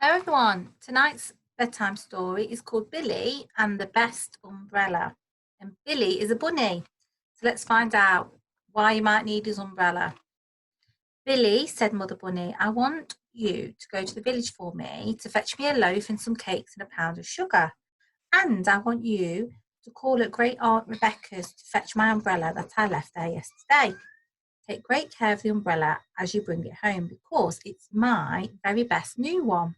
Hello everyone, tonight's bedtime story is called Billy and the Best Umbrella. And Billy is a bunny. So let's find out why you might need his umbrella. Billy, said Mother Bunny, I want you to go to the village for me to fetch me a loaf and some cakes and a pound of sugar. And I want you to call at Great Aunt Rebecca's to fetch my umbrella that I left there yesterday. Take great care of the umbrella as you bring it home because it's my very best new one.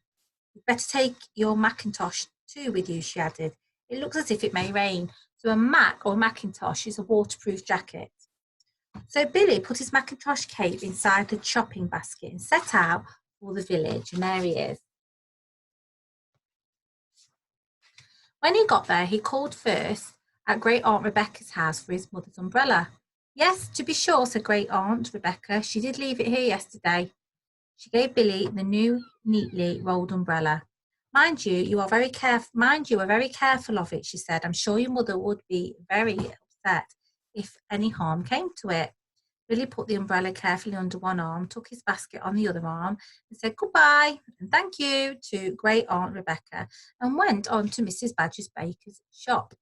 You'd better take your mackintosh too with you, she added. It looks as if it may rain. So a mac or mackintosh is a waterproof jacket. So Billy put his mackintosh cape inside the shopping basket and set out for the village, and there he is. When he got there, he called first at Great Aunt Rebecca's house for his mother's umbrella. Yes, to be sure, said Great Aunt Rebecca. She did leave it here yesterday. She gave Billy the new, neatly rolled umbrella. Mind you are very careful of it, she said. I'm sure your mother would be very upset if any harm came to it. Billy put the umbrella carefully under one arm, took his basket on the other arm, and said goodbye and thank you to Great Aunt Rebecca, and went on to Mrs. Badger's baker's shop.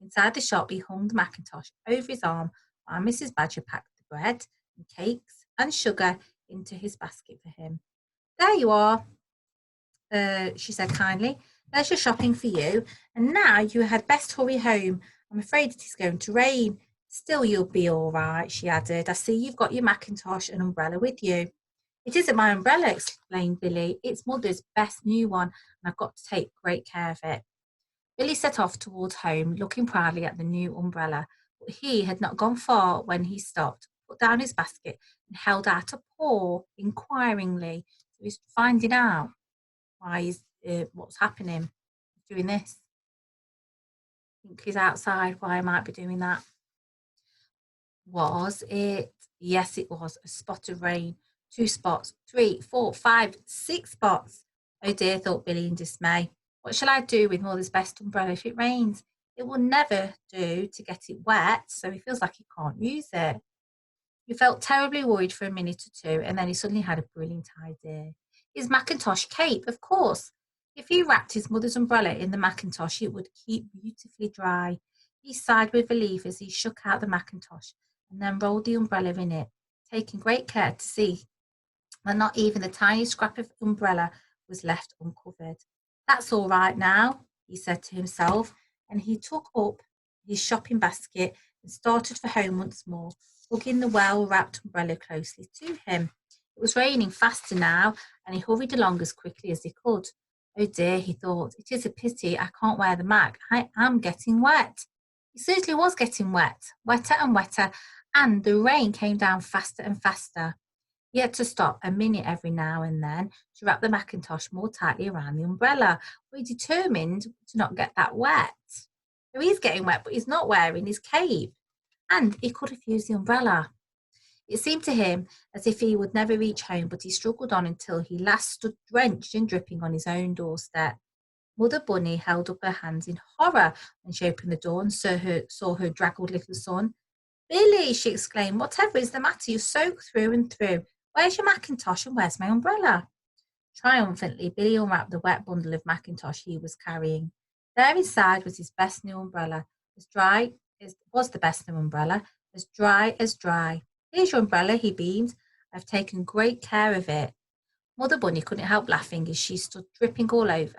Inside the shop, he hung the mackintosh over his arm while Mrs. Badger packed the bread and cakes and sugar into his basket for him. There you are, she said kindly. There's your shopping for you. And now you had best hurry home. I'm afraid it is going to rain. Still, you'll be all right, she added. I see you've got your mackintosh and umbrella with you. It isn't my umbrella, explained Billy. It's Mother's best new one, and I've got to take great care of it. Billy set off towards home, looking proudly at the new umbrella. But he had not gone far when he stopped, put down his basket, and held out a paw inquiringly. So he's finding out what's happening. He's doing this. I think he's outside. Why I might be doing that. Was it? Yes, it was a spot of rain. 2 spots, 3, 4, 5, 6 spots. Oh dear, thought Billy in dismay. What shall I do with Mother's best umbrella if it rains? It will never do to get it wet, so he feels like he can't use it. He felt terribly worried for a minute or two, and then he suddenly had a brilliant idea. His mackintosh cape, of course. If he wrapped his mother's umbrella in the mackintosh, it would keep beautifully dry. He sighed with relief as he shook out the mackintosh and then rolled the umbrella in it, taking great care to see that not even the tiny scrap of umbrella was left uncovered. That's all right now, he said to himself, and he took up his shopping basket and started for home once more, hugging the well-wrapped umbrella closely to him. It was raining faster now, and he hurried along as quickly as he could. Oh dear, he thought, it is a pity I can't wear the mac. I am getting wet. He certainly was getting wet, wetter and wetter, and the rain came down faster and faster. He had to stop a minute every now and then to wrap the mackintosh more tightly around the umbrella, but he determined to not get that wet. So he's getting wet, but he's not wearing his cape, and he could have used the umbrella. It seemed to him as if he would never reach home, but he struggled on until he last stood drenched and dripping on his own doorstep. Mother Bunny held up her hands in horror when she opened the door and saw her draggled little son. Billy, she exclaimed, whatever is the matter? You're soaked through and through. Where's your mackintosh and where's my umbrella? Triumphantly, Billy unwrapped the wet bundle of mackintosh he was carrying. There inside was his best new umbrella, as dry as was the best new umbrella, as dry as dry. Here's your umbrella, he beamed. I've taken great care of it. Mother Bunny couldn't help laughing as he stood dripping all over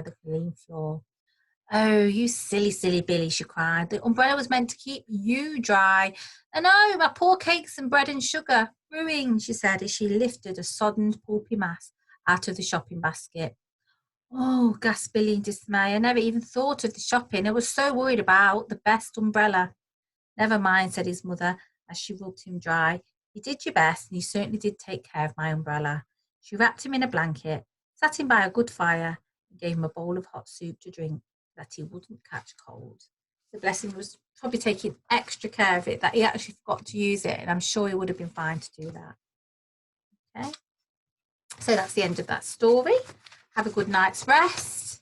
the clean floor. Oh, you silly, silly Billy, she cried. The umbrella was meant to keep you dry. And oh, my poor cakes and bread and sugar. Ruined, she said as she lifted a sodden, pulpy mass out of the shopping basket. Oh, gasped Billy in dismay. I never even thought of the shopping. I was so worried about the best umbrella. Never mind, said his mother as she rubbed him dry. You did your best, and you certainly did take care of my umbrella. She wrapped him in a blanket, sat him by a good fire, and gave him a bowl of hot soup to drink, that he wouldn't catch cold. The blessing was probably taking extra care of it, that he actually forgot to use it, and I'm sure he would have been fine to do that. Okay, so that's the end of that story. Have a good night's rest.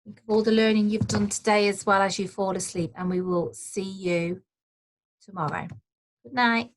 Think of all the learning you've done today as well as you fall asleep, and we will see you tomorrow. Good night.